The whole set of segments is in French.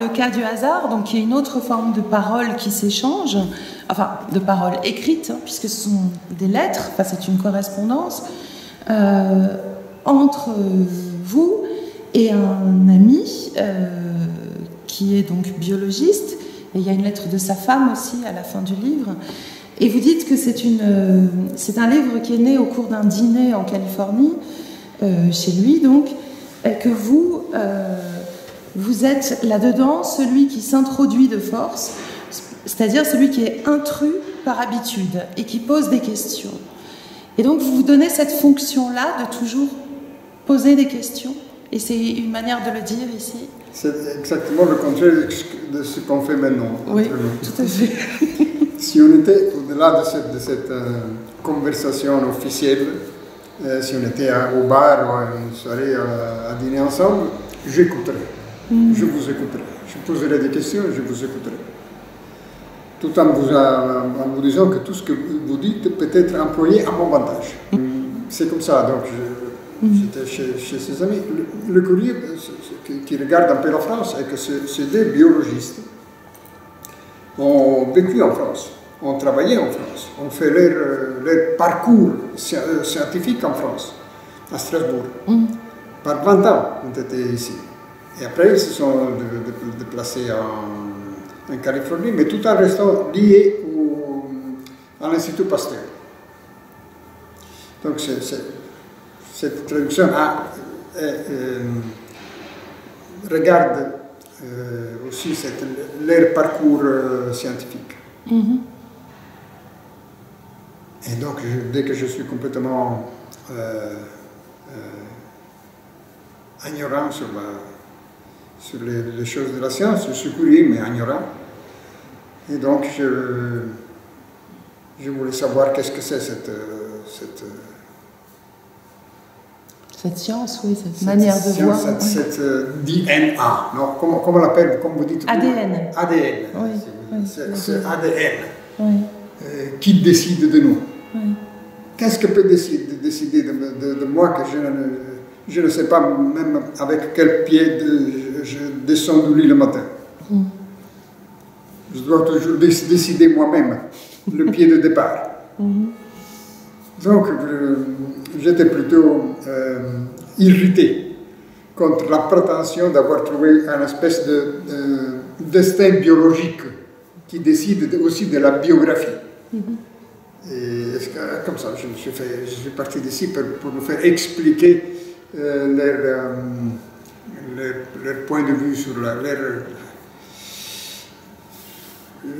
Le cas du hasard, donc il y a une autre forme de parole qui s'échange, enfin de parole écrite, hein, puisque ce sont des lettres, enfin c'est une correspondance entre vous et un ami qui est donc biologiste, et il y a une lettre de sa femme aussi à la fin du livre, et vous dites que c'est un livre qui est né au cours d'un dîner en Californie, chez lui donc, et que vous êtes là-dedans celui qui s'introduit de force, c'est-à-dire celui qui est intrus par habitude et qui pose des questions. Et donc vous vous donnez cette fonction-là de toujours poser des questions, et c'est une manière de le dire ici. C'est exactement le contraire de ce qu'on fait maintenant. Oui, tout à fait. Si on était au-delà de cette conversation officielle, si on était au bar ou à une soirée à dîner ensemble, j'écouterais. Je vous écouterai. Je poserai des questions et je vous écouterai. Tout en vous disant que tout ce que vous dites peut être employé à mon avantage. C'est comme ça. Donc, j'étais chez ses amis. Le courrier qui regarde un peu la France est que ces deux biologistes ont vécu en France, ont travaillé en France, ont fait leur parcours scientifique en France, à Strasbourg. Par 20 ans, ont été ici. Et après, ils se sont déplacés en Californie, mais tout en restant liés à l'Institut Pasteur. Donc, cette traduction regarde aussi leur parcours scientifique. Et donc, dès que je suis complètement ignorant sur les choses de la science, je suis curieux mais ignorant. Et donc je voulais savoir qu'est-ce que c'est cette science, oui, cette manière de voir. Cette DNA, non, comment on l'appelle, comme vous dites? ADN. ADN. Oui, c'est ADN oui. Qui décide de nous. Oui. Qu'est-ce que peut décider de moi que je ne sais pas même avec quel pied je descends du lit le matin. Je dois toujours décider moi-même le pied de départ. Donc, j'étais plutôt irrité contre la prétention d'avoir trouvé une espèce de destin biologique qui décide aussi de la biographie. Et comme ça, je suis parti d'ici pour me faire expliquer leur point de vue sur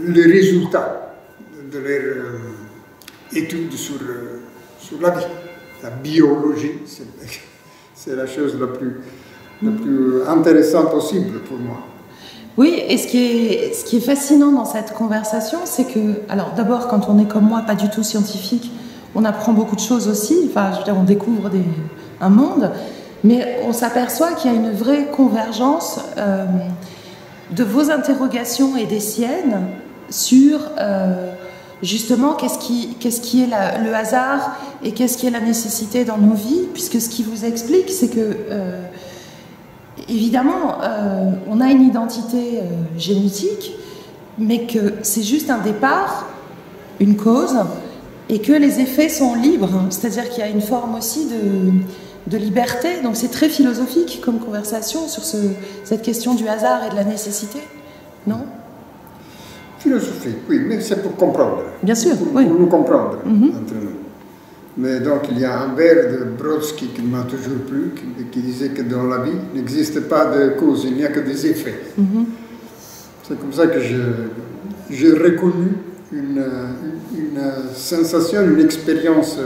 les résultats de leur étude sur la vie. La biologie, c'est la chose la plus intéressante possible pour moi. Oui, et ce qui est fascinant dans cette conversation, c'est que, alors d'abord, quand on est comme moi, pas du tout scientifique, on apprend beaucoup de choses aussi, enfin, je veux dire, on découvre un monde, mais on s'aperçoit qu'il y a une vraie convergence de vos interrogations et des siennes sur justement qu'est-ce qui est le hasard et qu'est-ce qui est la nécessité dans nos vies, puisque ce qui vous explique, c'est que évidemment, on a une identité génétique, mais que c'est juste un départ, une cause, et que les effets sont libres, hein. C'est-à-dire qu'il y a une forme aussi de liberté. Donc c'est très philosophique comme conversation sur cette question du hasard et de la nécessité, non? Philosophique, oui, mais c'est pour comprendre. Bien sûr, pour oui. nous comprendre entre nous. Mais donc il y a un vers de Brodsky qui m'a toujours plu, qui disait que dans la vie, il n'existe pas de cause, il n'y a que des effets. C'est comme ça que j'ai reconnu une sensation, une expérience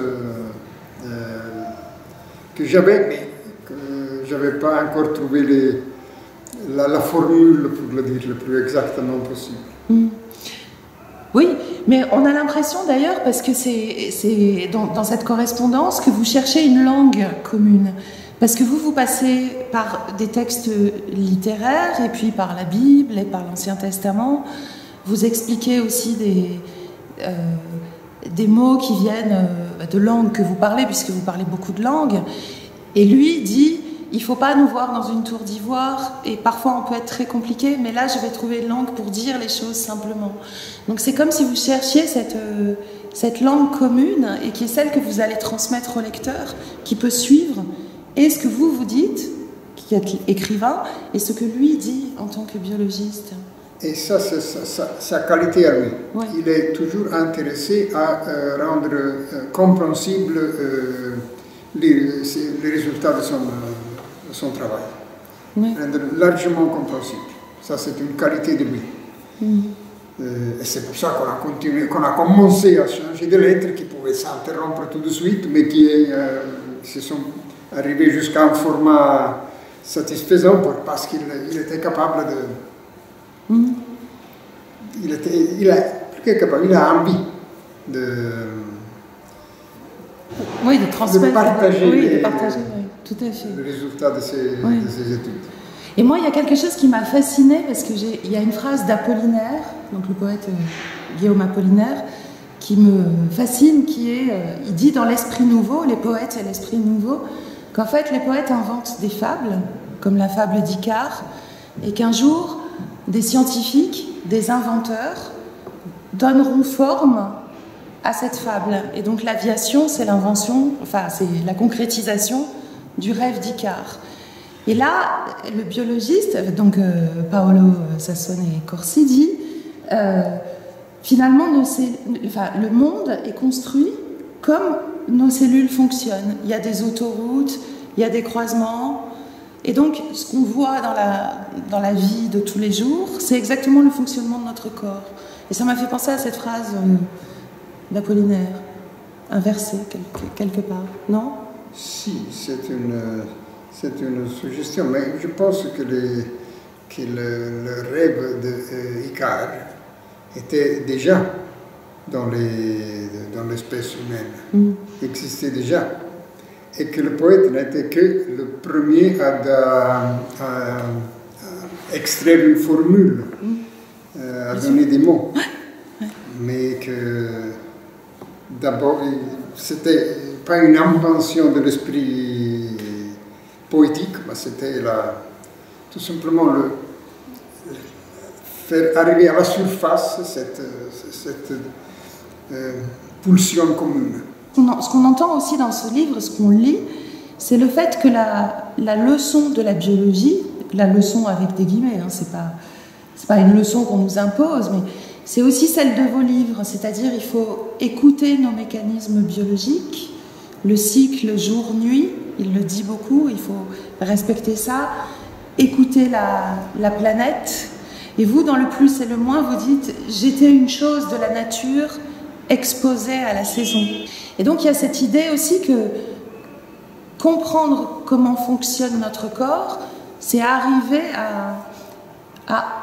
que j'avais, mais que je n'avais pas encore trouvé la formule pour le dire le plus exactement possible. Oui, mais on a l'impression d'ailleurs, parce que c'est dans cette correspondance, que vous cherchez une langue commune. Parce que vous passez par des textes littéraires, et puis par la Bible, et par l'Ancien Testament. Vous expliquez aussi des mots qui viennent de langues que vous parlez, puisque vous parlez beaucoup de langues. Et lui dit, il ne faut pas nous voir dans une tour d'ivoire, et parfois on peut être très compliqué, mais là je vais trouver une langue pour dire les choses simplement. Donc c'est comme si vous cherchiez cette langue commune, et qui est celle que vous allez transmettre au lecteur, qui peut suivre, et ce que vous dites, qui êtes écrivain, et ce que lui dit en tant que biologiste. Et ça, c'est sa qualité à lui. Ouais. Il est toujours intéressé à rendre compréhensible les résultats de son travail. Ouais. Rendre largement compréhensible. Ça, c'est une qualité de lui. Et c'est pour ça qu'on a continué, qu'on a commencé à changer de lettres qui pouvaient s'interrompre tout de suite, mais qui se sont arrivés jusqu'à un format satisfaisant parce qu'il était capable de... Il a envie de transmettre, de partager, oui, tout à fait. le résultat de ses études. Et moi, il y a quelque chose qui m'a fascinée, parce qu'il y a une phrase d'Apollinaire, donc le poète Guillaume Apollinaire, qui me fascine, qui est, il dit dans l'Esprit nouveau, les poètes et l'Esprit nouveau, qu'en fait les poètes inventent des fables, comme la fable d'Icare, et qu'un jour, des scientifiques, des inventeurs, donneront forme à cette fable. Et donc l'aviation, c'est l'invention, enfin c'est la concrétisation du rêve d'Icare. Et là, le biologiste, donc Paolo Sassone Corsi dit, finalement, le monde est construit comme nos cellules fonctionnent. Il y a des autoroutes, il y a des croisements. Et donc, ce qu'on voit dans la vie de tous les jours, c'est exactement le fonctionnement de notre corps. Et ça m'a fait penser à cette phrase d'Apollinaire, inversée quelque part, non? Si, c'est une suggestion, mais je pense que le rêve d'Icare était déjà dans l'espèce humaine, existait déjà, et que le poète n'était que le premier à extraire une formule, à donner des mots, mais que d'abord c'était pas une invention de l'esprit poétique, mais c'était tout simplement faire arriver à la surface cette pulsion commune. Ce qu'on entend aussi dans ce livre, ce qu'on lit, c'est le fait que la leçon de la biologie, la leçon avec des guillemets, hein, c'est pas une leçon qu'on nous impose, mais c'est aussi celle de vos livres, c'est-à-dire il faut écouter nos mécanismes biologiques, le cycle jour-nuit, il le dit beaucoup, il faut respecter ça, écouter la planète. Et vous, dans le plus et le moins, vous dites « j'étais une chose de la nature exposée à la saison ». Et donc il y a cette idée aussi que comprendre comment fonctionne notre corps, c'est arriver à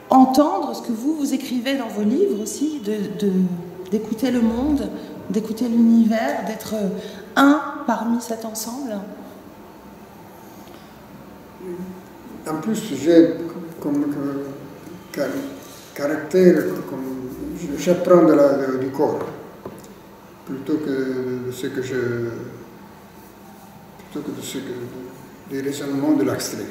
entendre ce que vous écrivez dans vos livres aussi, d'écouter le monde, d'écouter l'univers, d'être un parmi cet ensemble. En plus, j'ai comme caractère, j'apprends du corps, plutôt que des raisonnements de l'abstrait.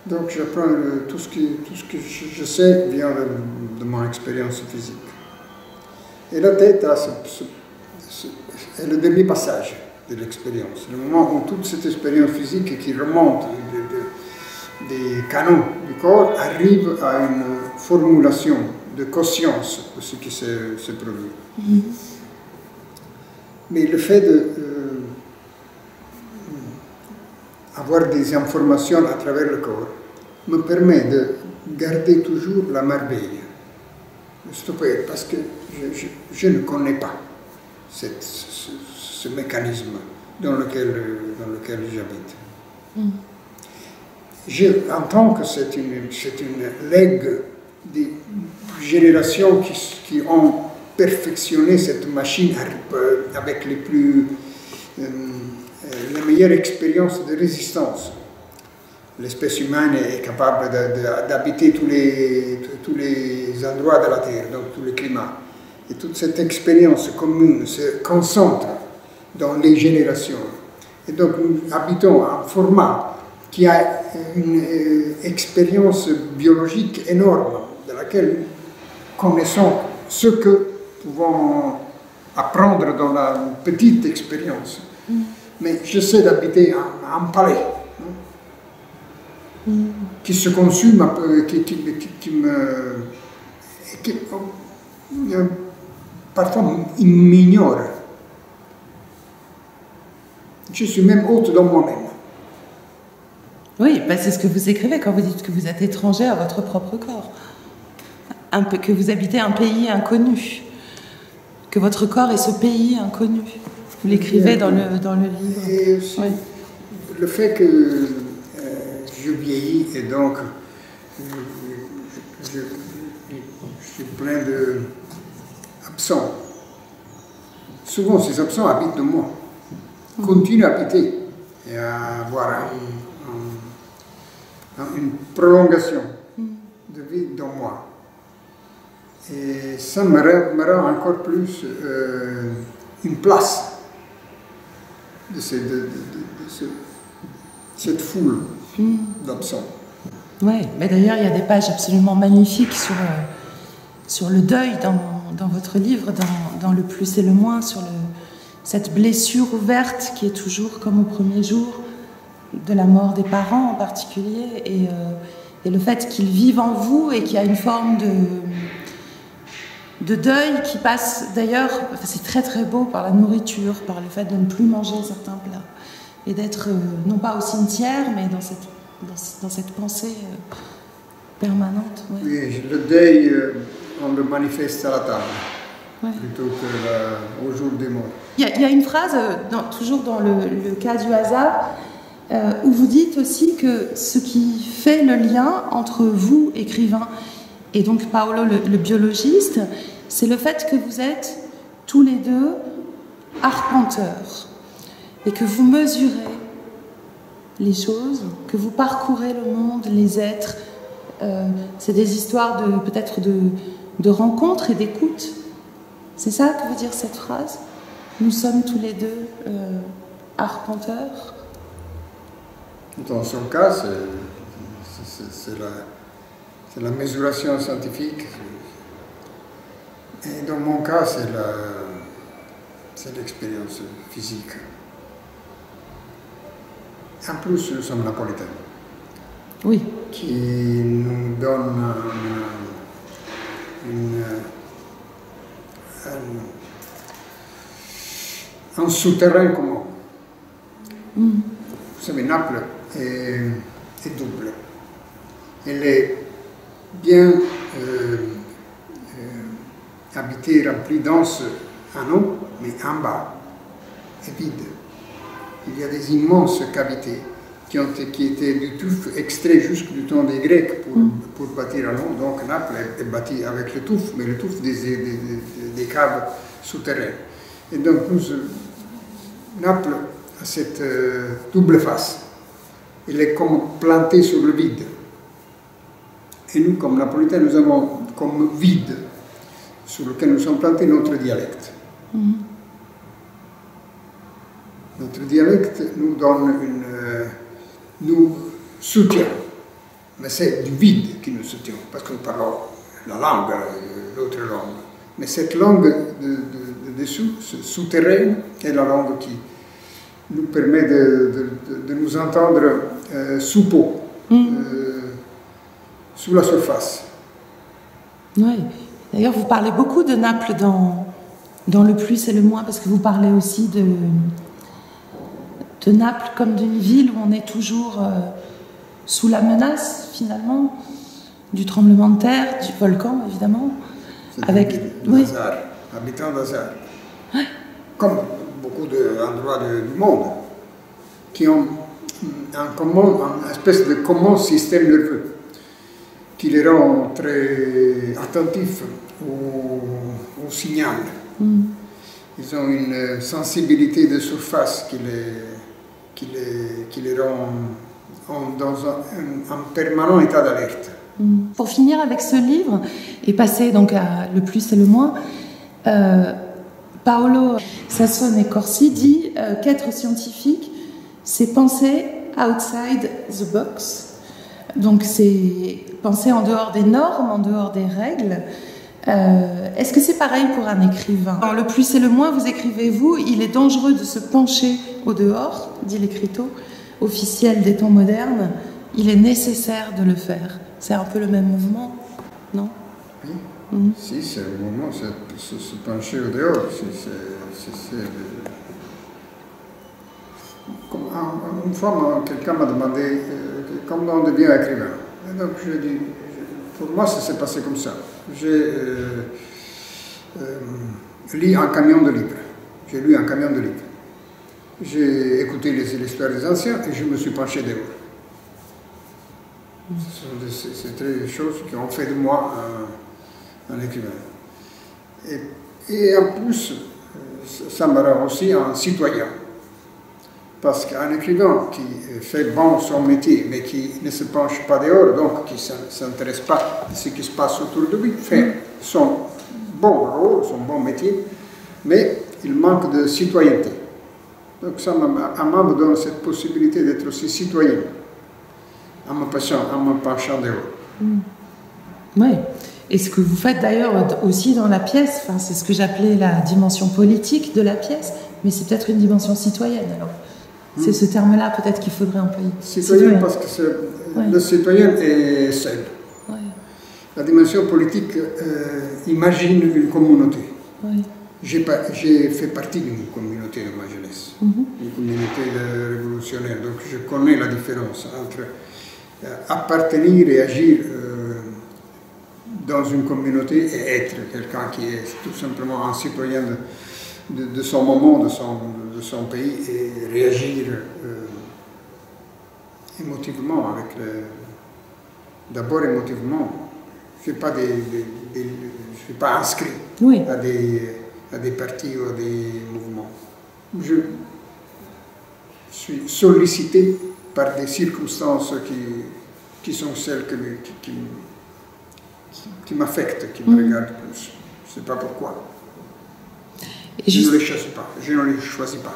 Donc j'apprends tout ce que je sais vient de mon expérience physique. Et la tête est le dernier passage de l'expérience, le moment où toute cette expérience physique qui remonte des canaux du corps arrive à une formulation de conscience de ce qui se produit. Mais le fait d'avoir des informations à travers le corps me permet de garder toujours la merveille. Parce que je ne connais pas ce mécanisme dans lequel j'habite. J'entends que c'est une legs des générations qui ont perfectionné cette machine avec la meilleure expérience de résistance. L'espèce humaine est capable d'habiter tous les endroits de la Terre, donc tous les climats. Et toute cette expérience commune se concentre dans les générations. Et donc nous habitons un format qui a une expérience biologique énorme, de laquelle nous connaissons ce que nous pouvons apprendre dans la petite expérience. Mais j'essaie d'habiter un palais qui se consume un peu, parfois il m'ignore. Je suis même hôte dans moi-même. Oui, bah c'est ce que vous écrivez quand vous dites que vous êtes étranger à votre propre corps. Que vous habitez un pays inconnu. Que votre corps est ce pays inconnu. Vous l'écrivez dans le livre. Et aussi, le fait que je vieillis et donc je suis plein d'absents. Souvent, ces absents habitent de moi. Continuent à habiter et à avoir une prolongation de vie dans moi. Et ça me rend encore plus une place de cette foule d'absents. Oui, mais d'ailleurs, il y a des pages absolument magnifiques sur le deuil dans votre livre, dans le plus et le moins, sur cette blessure ouverte qui est toujours comme au premier jour de la mort des parents en particulier, et le fait qu'ils vivent en vous et qu'il y a une forme de deuil qui passe d'ailleurs, c'est très très beau, par la nourriture, par le fait de ne plus manger certains plats et d'être non pas au cimetière mais dans cette pensée permanente. Ouais. Oui, le deuil, on le manifeste à la table plutôt qu'au jour des morts. Il y a une phrase, toujours dans le cas du hasard, où vous dites aussi que ce qui fait le lien entre vous, écrivain, et donc Paolo, le biologiste, c'est le fait que vous êtes tous les deux arpenteurs et que vous mesurez les choses, que vous parcourez le monde, les êtres. C'est des histoires peut-être de rencontres et d'écoute. C'est ça que veut dire cette phrase? Nous sommes tous les deux arpenteurs. Dans son cas, c'est la mesuration scientifique. Et dans mon cas, c'est l'expérience physique. En plus, nous sommes napolitains. Oui. Qui nous donne un souterrain commun. Vous savez, Naples est double. Elle est bien habitée, remplie dense en haut, mais en bas est vide. Il y a des immenses cavités qui étaient du touffe extrait jusque du temps des Grecs pour bâtir à Londres. Donc Naples est bâti avec le touffe, mais le touffe des caves souterraines. Et donc Naples a cette double face. Elle est comme plantée sur le vide. Et nous, comme Napolitains, nous avons comme vide sur lequel nous sommes plantés notre dialecte. Notre dialecte nous donne nous soutient, mais c'est du vide qui nous soutient, parce que nous parlons la langue, l'autre langue. Mais cette langue de dessous, souterraine, est la langue qui nous permet de nous entendre sous peau, sous la surface. Oui. D'ailleurs, vous parlez beaucoup de Naples dans Le plus et le moins, parce que vous parlez aussi de Naples comme d'une ville où on est toujours sous la menace, finalement, du tremblement de terre, du volcan, évidemment. Avec d'Hazard, habitants d'Hazard. Ouais. Comme beaucoup d'endroits du monde, qui ont une espèce de commun système nerveux, qui les rend très attentifs au signal. Ils ont une sensibilité de surface qui les rend en permanent état d'alerte. Pour finir avec ce livre, et passer donc à Le plus et le moins, Paolo Sassone Corsi dit qu'être scientifique, c'est penser outside the box. Donc c'est penser en dehors des normes, en dehors des règles. Est-ce que c'est pareil pour un écrivain? Dans Le plus et le moins, vous écrivez-vous, il est dangereux de se pencher au dehors, dit l'écriteau officiel des temps modernes, il est nécessaire de le faire. C'est un peu le même mouvement, non? Oui, si, c'est le mouvement, c'est se pencher au dehors. Une fois, quelqu'un m'a demandé comment on devient écrivain. Et donc je dis, pour moi, ça s'est passé comme ça. J'ai lu un camion de livres. J'ai lu un camion de livres. J'ai écouté l'histoire des anciens et je me suis penché dehors. C'est des choses qui ont fait de moi un écrivain. Et en plus, ça me rend aussi un citoyen. Parce qu'un écrivain qui fait bon son métier, mais qui ne se penche pas dehors, donc qui ne s'intéresse pas à ce qui se passe autour de lui, fait son bon rôle, son bon métier, mais il manque de citoyenneté. Donc ça me donne cette possibilité d'être aussi citoyen, en me penchant dehors. Oui. Et ce que vous faites d'ailleurs aussi dans la pièce, enfin, c'est ce que j'appelais la dimension politique de la pièce, mais c'est peut-être une dimension citoyenne alors. C'est ce terme-là peut-être qu'il faudrait employer. Citoyen, parce que le citoyen est seul. Ouais. La dimension politique imagine une communauté. Ouais. J'ai fait partie d'une communauté de ma jeunesse, une communauté de révolutionnaires, donc je connais la différence entre appartenir et agir dans une communauté et être quelqu'un qui est tout simplement un citoyen de son moment, de son pays, et réagir émotivement, d'abord émotivement. Je ne suis pas inscrit à des partis ou à des mouvements. Je suis sollicité par des circonstances qui sont celles qui m'affectent, qui me regardent plus. Je ne sais pas pourquoi. Je ne les choisis pas.